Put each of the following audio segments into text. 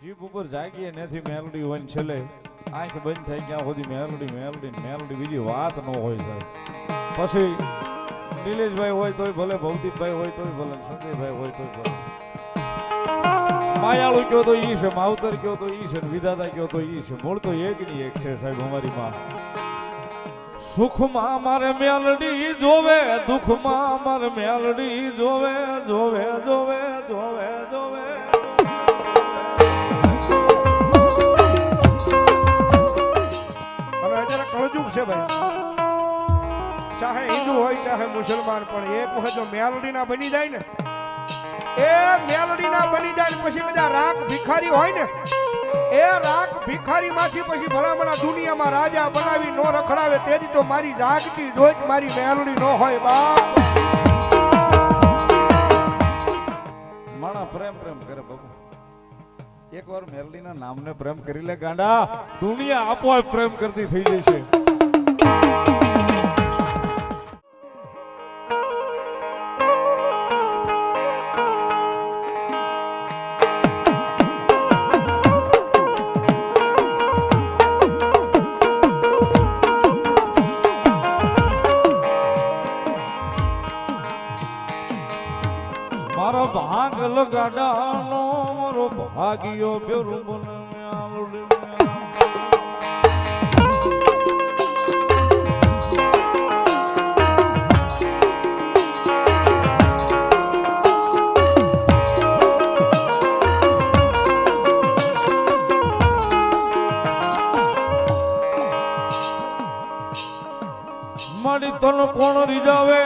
જીભ ઉપર જાગીએ નથી મેલડી હોય ને છેલ્લે આંખ બંધ થઈ ગયા સુધી મેલડી મેલડી મેલડી બીજી વાત ન હોય સાહેબ. પછી નિલેશભાઈ હોય તોય ભલે, ભવદીપભાઈ હોય તોય ભલે, સંજયભાઈ હોય તોય ભલે, માયાળુ કયો તો ઈ છે, માવતર કયો તો ઈ છે, વિધાતા કયો તો ઈ છે, મૂળ તો એક ની એક છે સાહેબ અમારી માં. સુખમાં મારે મેલડી જોવે, દુઃખમાં મારે મેલડી જોવે, જોવે જોવે જોવે જોવે. કળજુગ છે ભાઈ, ચાહે હિન્દુ હોય ચાહે મુસલમાન, પણ એક વખત જો મેલડી ના બની જાય ને, એ મેલડી ના બની જાય ને પછી બધા રાખ ભિખારી હોય ને, એ રાખ ભિખારી માંથી પછી ભલામણા દુનિયામાં રાજા બનાવી નો રખડાવે તેથી તો મારી જાગતી જોઈ મારી મેલડી નો હોય બાપ. માણા પ્રેમ પ્રેમ કરે બાબુ, એકવાર મેલડીના નામને પ્રેમ કરી લે ગાંડા, દુનિયા આપોઆપ પ્રેમ કરતી થઈ જાય છે. મારો ભાગ લગાડાનો મારો ભાગ્યો બેરું બને મારી તન કોણ રીજાવે,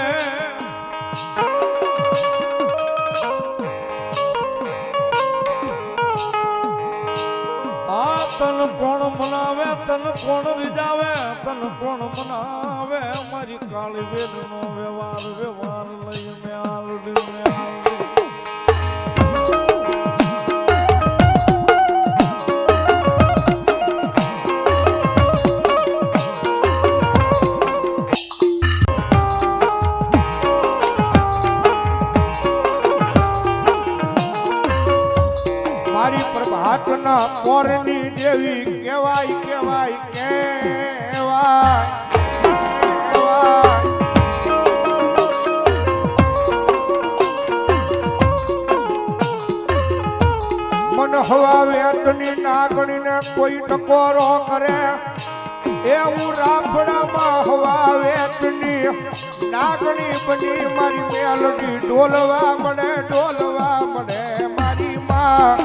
તન કોણ મનાવે, તન કોણ રીજાવે, તન કોણ મનાવે, મારી કાળી વેદ નો વ્યવહાર વ્યવહાર લઈ મેલડી મેલડી. મારી પ્રભાતના પોરની દેવી કેવાય કેવાય કેવાય કેવાય. મન હવા વેતની નાગણીને કોઈ ટકોરો કરે, એવું રાફડામાં હવા વેતની નાગણી બની મારી મેલડી ડોલવા મળે, ડોલવા મળે મારી માં.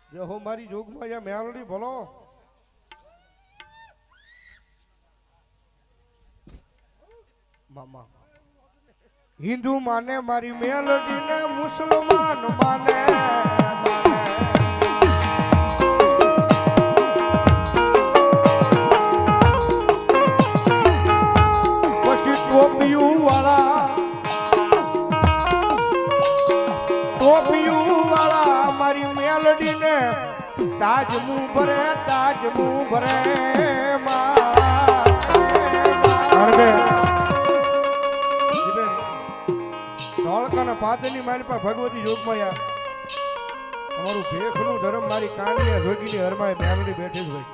જો હો મારી જોગમાં યા મેલડી ભલો. મામા હિન્દુ માને મારી મેલડી ને, મુસલમાન માને પછી ટોપિયું વાળા, ટોપિયું વાળા મારી મેલડી ને તાજ મું ભરે, તાજ મું ભરે ધોળકાના પાદરની મારી પર ભગવતી જોગમાયા તમારું ભેખનું ધર્મ મારી કાનીએ જોગીની હરમાએ મેલડી બેઠી જ હોય.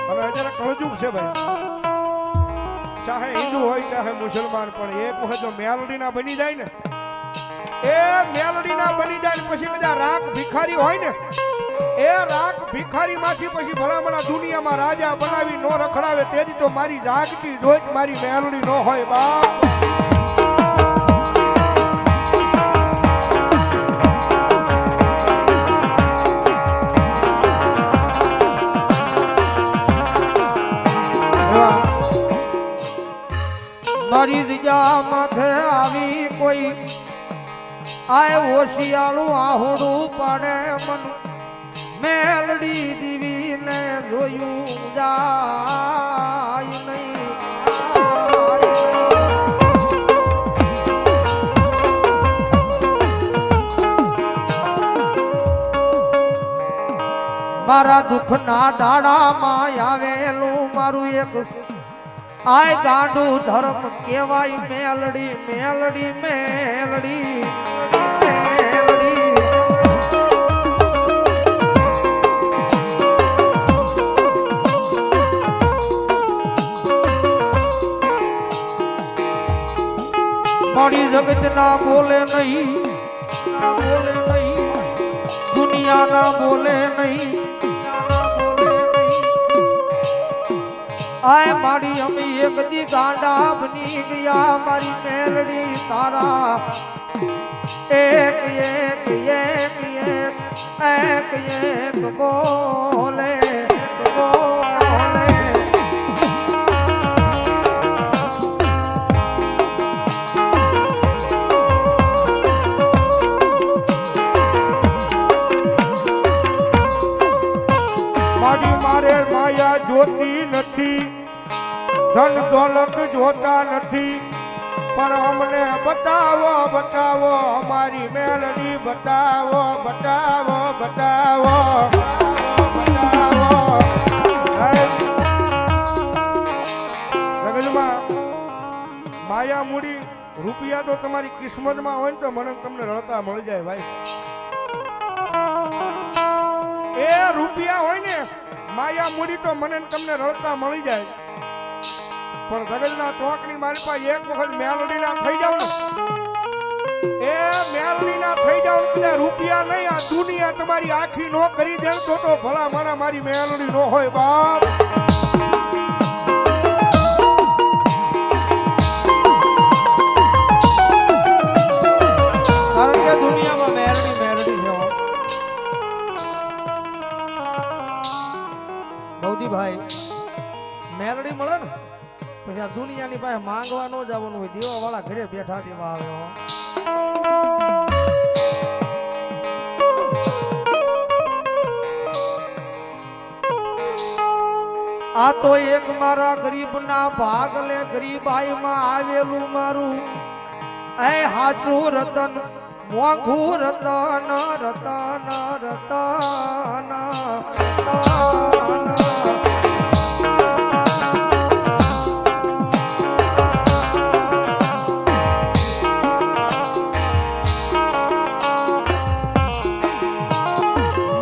હવે અત્યારે કળજુગ છે ભાઈ, ચાહે હિન્દુ હોય ચાહે મુસલમાન, પણ એક વખત જો મેલડી ના બની જાય ને, એ મેલડી ના બની જાય પછી બધા રાખ ભિખારી હોય ને, એ રાખ ભિખારી માંથી પછી ભલામણા દુનિયામાં રાજા બનાવી નો રખડાવે તેથી તો મારી જાગતી જોઈ મારી મેલડી નો હોય બાપ. મારી રીજા માથે આવી કોઈ આય હોશિયાળું આહોડું પાડે મન મેલડી દીવીને જોયું જા મારા દુઃખના દાડામાં આવેલું મારું એક આય ગાંડું ધર્મ કેવાય મેલડી મેલડી મેલડી મેલડી મારી જગત ના બોલે નહીં ના બોલે નહીં દુનિયા ના બોલે નહીં આય મારી અમે એક દી ગાંડા બની ગયા મારી મેલડી તારા એક એક એક એક એક એક બોલે બોલે મારી મારે માયા જોતી નથી ધન દોલત જોતા નથી પણ અમને બતાવો બતાવો અમારી મેલડી બતાવો બતાવો બતાવો બતાવો જગતમાં માયા મૂડી રૂપિયા તો તમારી કિસ્મતમાં હોય ને તો મને તમને રળતા મળી જાય ભાઈ એ રૂપિયા હોય ને માયા મૂડી તો મને તમને રળતા મળી જાય પણ જગતના ચોકની મારી પાસે એક વખત મેલડીના થઈ જાવ ને એ મેલડીના થઈ જાવ ને કદાચ રૂપિયા નહીં આ દુનિયા તમારી આખી નો કરી દે તો ભલા મારા મારી મેલડી નો હોય બાપ કારણ કે દુનિયામાં મેલડી મેલડી છે બૌદ્ધભાઈ મેલડી મળે ને પછી આ દુનિયાની પાસે માંગવા ન જવાનું હોય દેવા વાળા ઘરે બેઠા દેવા આવે આ તો એક મારા ગરીબના ભાગલે ગરીબાઈમાં આવેલું મારું એ હાચું રતન મોંઘું રતન રતન રતન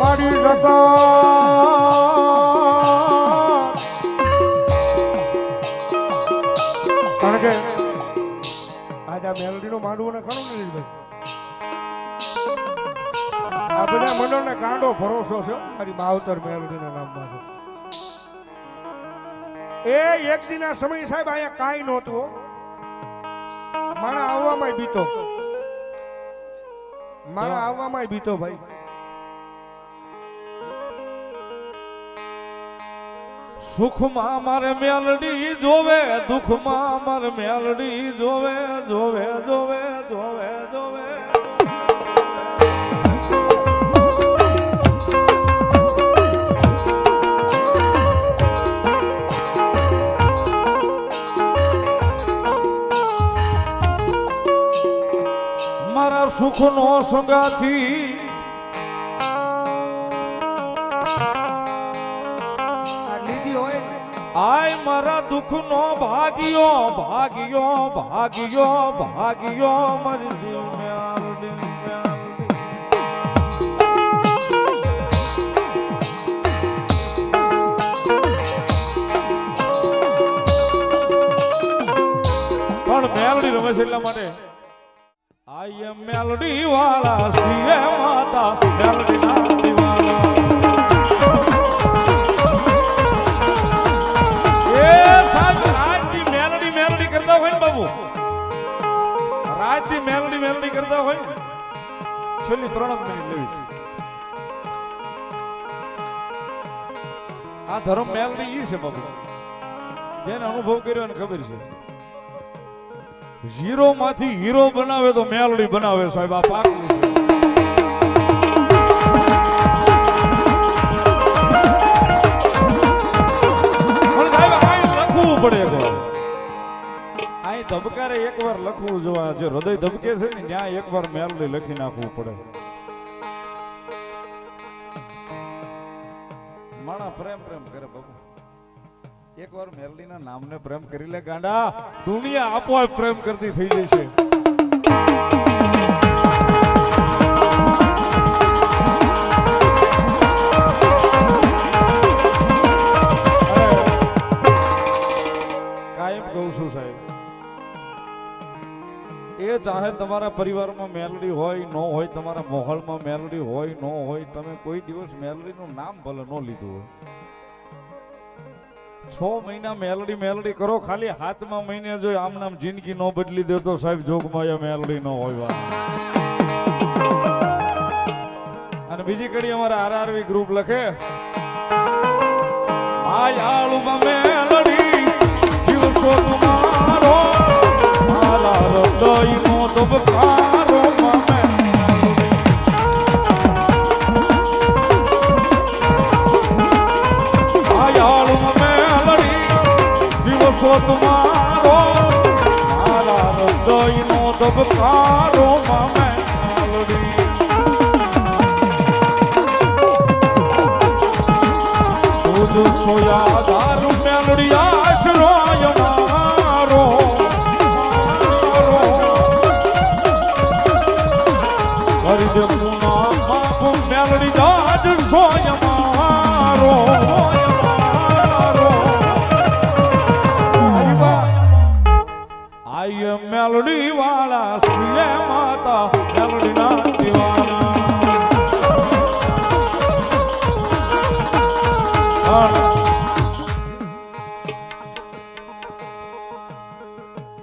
મારી જગત કારણ કે આજે મેલડીનો માંડવો ને ખરું ને ભાઈ આ બધા મંડળને ગાંડો ભરોસો છે મારી માવતર મેલડીના નામમાં છે એ એક દિના સમય સાહેબ અહીંયા કાંઈ નહોતું મારા આવવામાં બીતો મારા આવવામાં બીતો ભાઈ સુખમાં મારે મેલડી જોવે દુઃખમાં મારે મેલડી જોવે જોવે જોવે જોવે જોવે મારા સુખનો સંગાથી આય મારા દુઃખનો ભાગ્યો ભાગ્યો ભાગ્યો ભાગ્યો મારી દિલ મેલડી પણ મેલડી રમે છે એટલા માટે આય મેલડી વાળા સીએ માતા મેલડી ના દીવાના રાતની મેલડી મેલડી કરતા હોય છેલ્લી 3 મિનિટ લેવી છે આ ધર્મ મેલડી ઈ છે બાબુ જેને અનુભવ કર્યો એને ખબર છે ઝીરો માંથી હીરો બનાવે તો મેલડી બનાવે સાહેબ આ પાકું છે પણ સાહેબ આ લખવું પડે ધબકારે એકવાર લખવું જોવા જે હૃદય ધબકે છે ને ત્યાં એકવાર મેલડી લખી નાખવું પડે પ્રેમ પ્રેમ કરે બાબુ. એકવાર મેલડીના નામને પ્રેમ કરી લે ગાંડા, દુનિયા આપોઆપ પ્રેમ કરતી થઈ જશે. કાયમ કહું છું સાહેબ, એ ચાહે તમારા પરિવારમાં મેલડી હોય ન હોય, તમારા મોહલમાં મેલડી હોય ન હોય, તમે કોઈ દિવસ મેલડીનું નામ ભલે ન લીધું હોય, 6 મહિના મેલડી મેલડી કરો, ખાલી 7મા મહિને જો આમ નામ જિંદગી ન બદલી દે તો સાહેબ જોગમાં મેલડી ન હોય. અને બીજી કડી અમારા આરઆરવી ગ્રુપ લખે, માયાળુમાં મેલડી જીવશો તમારો, મારા હૃદયનો ધબકારો મામે. સો તમારો મારા હૃદયનો ધબકારો મામે મેલડી. તું સોયા દારૂ મેલડી આશરો મારો, કરી દે પુના બાપ મેલડી દાજ સોય મારો. આય મેલડી વાળા સુએ માતા મેલડી ના દીવાના.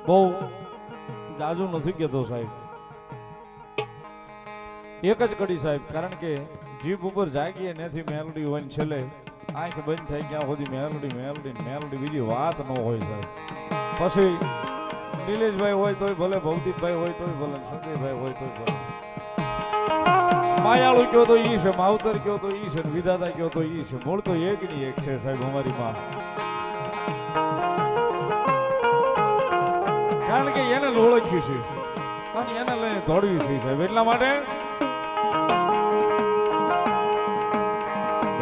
બહુ જાજુ નથી કેતો સાહેબ, એક જ કડી સાહેબ, કારણ કે જીભ ઉપર જાગીએ નથી મેલડી હોય, છેલ્લે આંખ બંધ થઈ ગયા સુધી મેલડી મેલડી મેલડી, બીજી વાત ન હોય સાહેબ. પછી નિલેશભાઈ હોય તોય ભલે, ભવદીપભાઈ હોય તોય ભલે, સંજયભાઈ હોય તોય ભલે, માયાળુ કયો તો ઈ છે, માવતર કયો તો ઈ છે, વિધાતા કયો તો ઈ છે, મૂળ તો એક ની એક છે સાહેબ અમારી માં. કારણ કે એને ઓળખ્યું છે અને એને લઈને દોડવી છે સાહેબ. એટલા માટે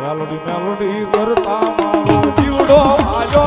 મેલોડી મેલોડી કરતા મારો જીવડો આજો